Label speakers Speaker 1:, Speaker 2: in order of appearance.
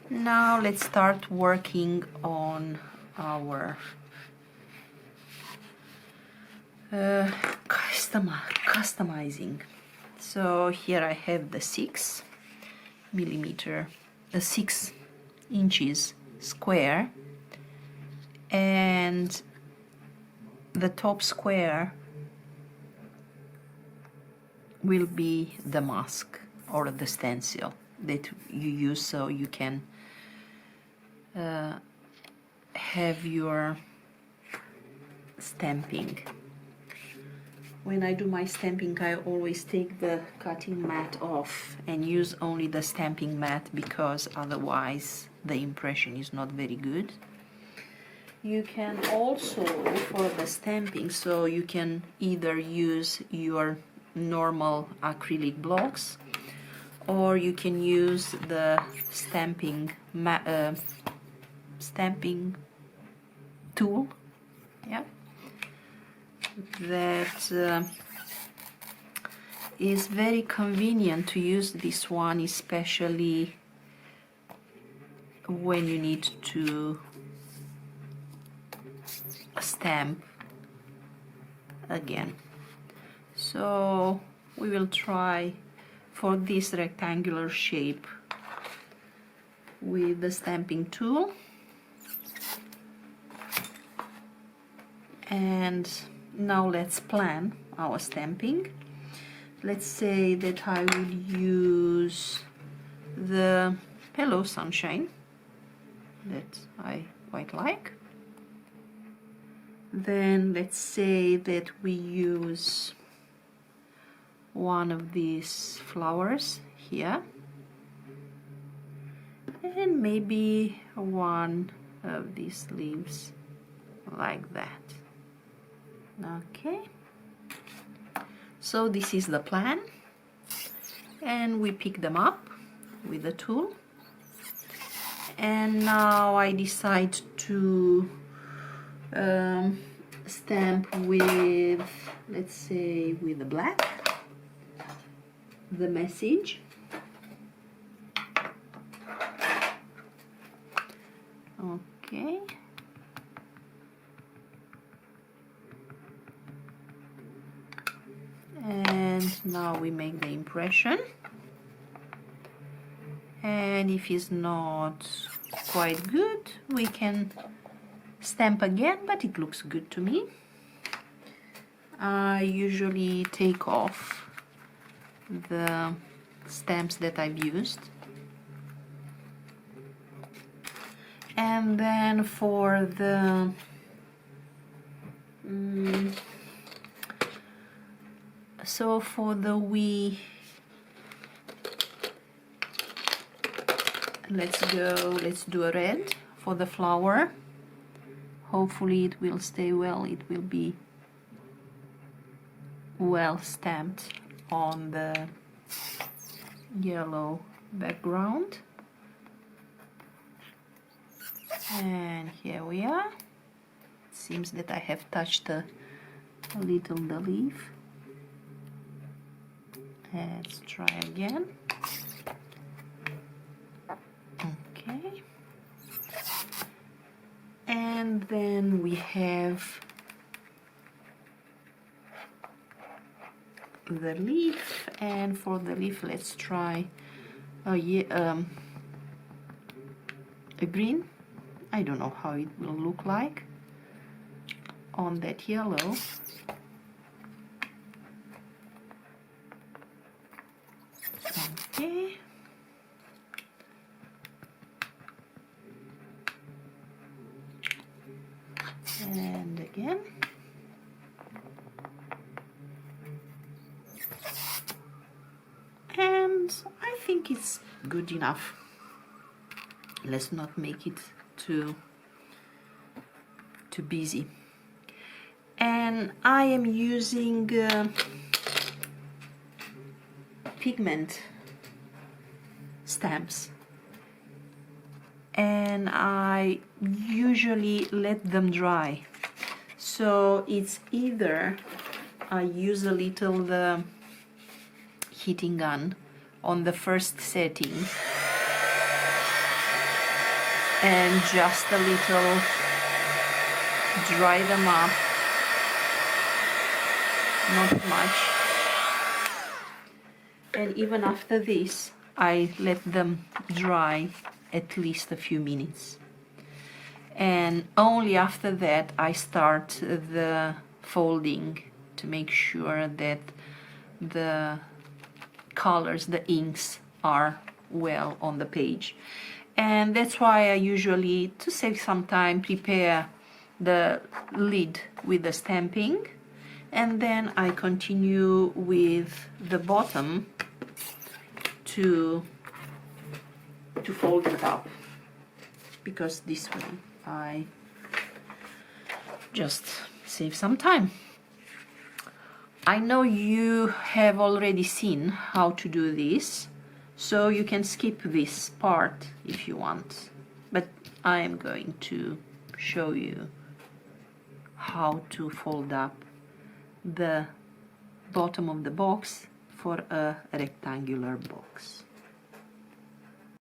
Speaker 1: Now let's start working on our customizing. So here I have the 6 inches square, and the top square will be the mask or the stencil that you use, so you can have your stamping. When I do my stamping, I always take the cutting mat off and use only the stamping mat, because otherwise the impression is not very good. You can also, for the stamping, so you can either use your normal acrylic blocks, or you can use the stamping tool, yeah, that is very convenient to use this one, especially when you need to stamp again. So we will try for this rectangular shape with the stamping tool, and now let's plan our stamping. Let's say that I will use the Hello Sunshine that I quite like. Then let's say that we use one of these flowers here, and maybe one of these leaves like that. Okay, so this is the plan, and we pick them up with the tool. And now I decide to stamp with, let's say, with the black, the message. Okay. And now we make the impression. And if it's not quite good, we can stamp again, but it looks good to me. I usually take off the stamps that I've used, and then for the so for the wee, let's do a red for the flower. Hopefully it will stay well, it will be well stamped on the yellow background. And here we are. It seems that I have touched a little the leaf. Let's try again. Okay. And then we have the leaf, and for the leaf let's try a green. I don't know how it will look like on that yellow. Okay. And again. And I think it's good enough. Let's not make it too busy. And I am using pigment stamps, and I usually let them dry. So it's either I use a little the heating gun on the first setting, and just a little dry them up, not much. And even after this, I let them dry at least a few minutes. And only after that I start the folding to make sure that the colors, the inks, are well on the page. And that's why I usually, to save some time, prepare the lid with the stamping, and then I continue with the bottom to fold it up, because this way I just save some time. I know you have already seen how to do this, so you can skip this part if you want, but I am going to show you how to fold up the bottom of the box for a rectangular box.